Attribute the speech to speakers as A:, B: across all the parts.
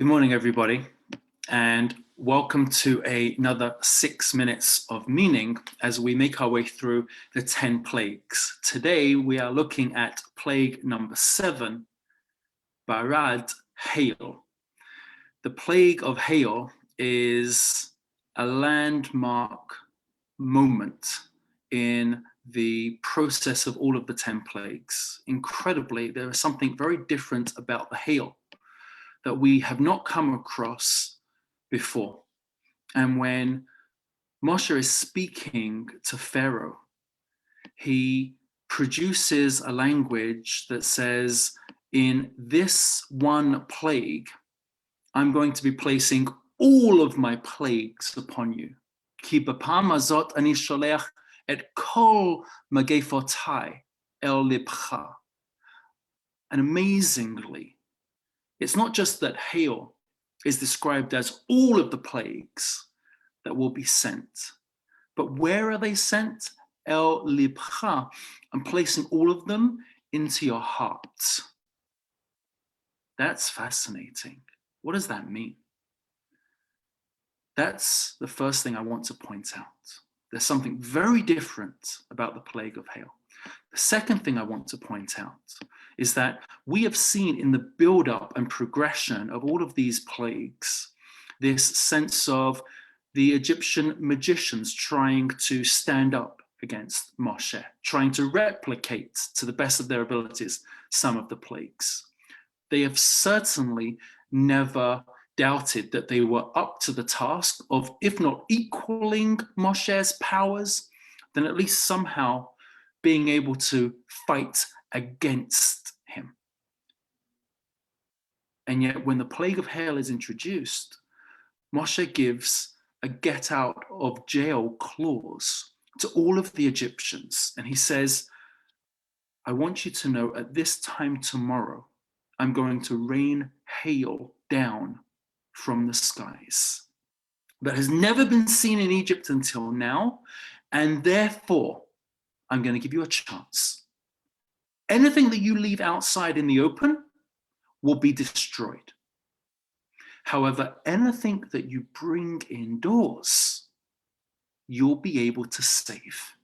A: Good morning, everybody, and welcome to another 6 minutes of meaning as we make our way through the 10 plagues. Today, we are looking at plague number 7, Barad Hail. The plague of hail is a landmark moment in the process of all of the 10 plagues. Incredibly, there is something very different about the hail that we have not come across before. And when Moshe is speaking to Pharaoh, he produces a language that says, in this one plague, I'm going to be placing all of my plagues upon you. Ki b'pam hazot ani sholech et kol magefotai el libcha. And amazingly, it's not just that hail is described as all of the plagues that will be sent, but where are they sent? El libcha. I'm placing all of them into your heart. That's fascinating. What does that mean? That's the first thing I want to point out. There's something very different about the plague of hail. The second thing I want to point out is that we have seen in the build-up and progression of all of these plagues, this sense of the Egyptian magicians trying to stand up against Moshe, trying to replicate to the best of their abilities some of the plagues. They have certainly never doubted that they were up to the task of, if not equaling Moshe's powers, then at least somehow being able to fight against him. And yet when the plague of hail is introduced, Moshe gives a get out of jail clause to all of the Egyptians. And he says, I want you to know at this time tomorrow, I'm going to rain hail down from the skies that has never been seen in Egypt until now. And therefore, I'm going to give you a chance. Anything that you leave outside in the open will be destroyed. However, anything that you bring indoors, you'll be able to save.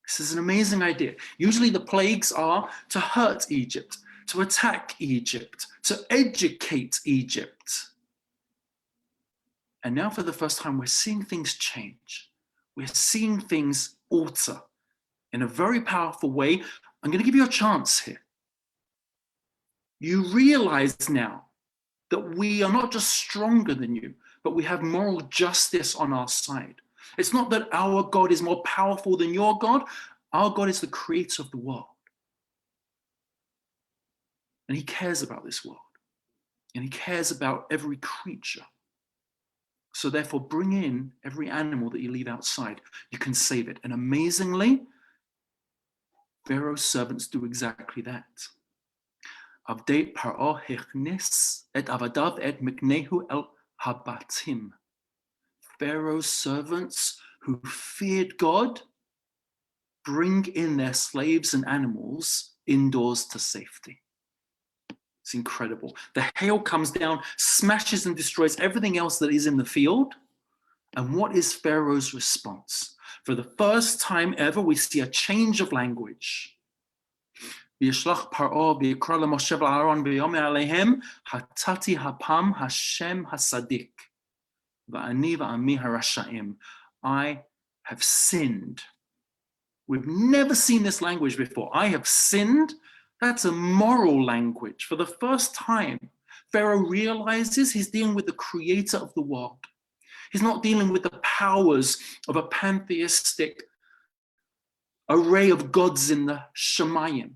A: This is an amazing idea. Usually the plagues are to hurt Egypt, to attack Egypt, to educate Egypt. And now for the first time, we're seeing things change. We're seeing things alter in a very powerful way. I'm going to give you a chance here. You realize now that we are not just stronger than you, but we have moral justice on our side. It's not that our God is more powerful than your God. Our God is the creator of the world. And he cares about this world. And he cares about every creature. So therefore, bring in every animal that you leave outside. You can save it. And amazingly, Pharaoh's servants do exactly that. Avdei Paro hechnis et avadav et miknehu el habatim. Pharaoh's servants who feared God bring in their slaves and animals indoors to safety. It's incredible. The hail comes down, smashes and destroys everything else that is in the field. And what is Pharaoh's response? For the first time ever, we see a change of language. וישלח פרעה ויקרא למשה ולאהרון ויאמר עליהם, חטאתי הפעם השם הצדיק, ואני ועמי הרשעים. I have sinned. We've never seen this language before. I have sinned. That's a moral language. For the first time, Pharaoh realizes he's dealing with the creator of the world. He's not dealing with the powers of a pantheistic array of gods in the Shemayim,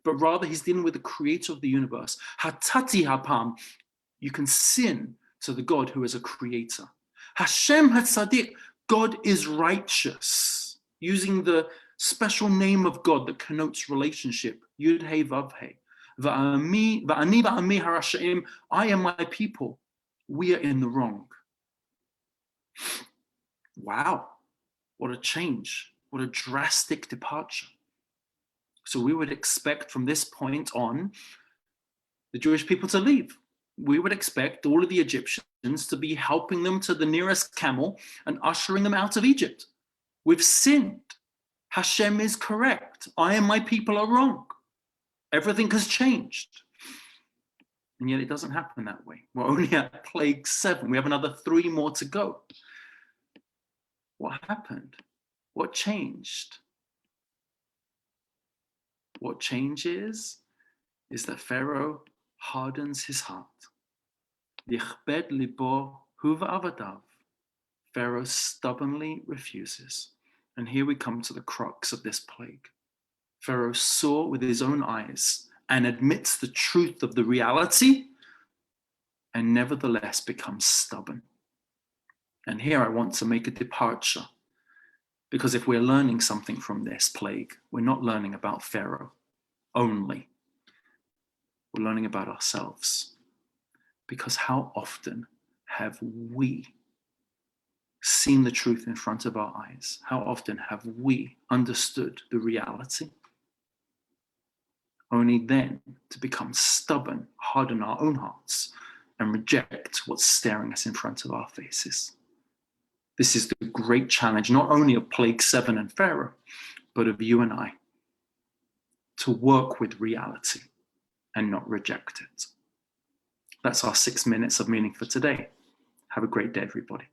A: but rather he's dealing with the creator of the universe. Hatati hapam, you can sin to the God who is a creator. Hashem hatzadik, God is righteous, using the special name of God that connotes relationship. Yud He Vav He. Va'ani va'ami harashaim, I am my people. We are in the wrong. Wow, what a change. What a drastic departure. So we would expect from this point on the Jewish people to leave. we would expect all of the Egyptians to be helping them to the nearest camel and ushering them out of Egypt. We've sinned. Hashem is correct. I and my people are wrong. Everything has changed. And yet it doesn't happen that way. We're only at plague 7. We have another 3 more to go. What happened? What changed? What changes is that Pharaoh hardens his heart. Yichbed libo hu v'avadav. Pharaoh stubbornly refuses. And here we come to the crux of this plague. Pharaoh saw with his own eyes and admits the truth of the reality, and nevertheless becomes stubborn. And here I want to make a departure, because if we're learning something from this plague, we're not learning about Pharaoh only. We're learning about ourselves. Because how often have we seen the truth in front of our eyes? How often have we understood the reality? Only then to become stubborn, harden our own hearts, and reject what's staring us in front of our faces. This is the great challenge, not only of Plague 7 and Pharaoh, but of you and I, to work with reality and not reject it. That's our 6 minutes of meaning for today. Have a great day, everybody.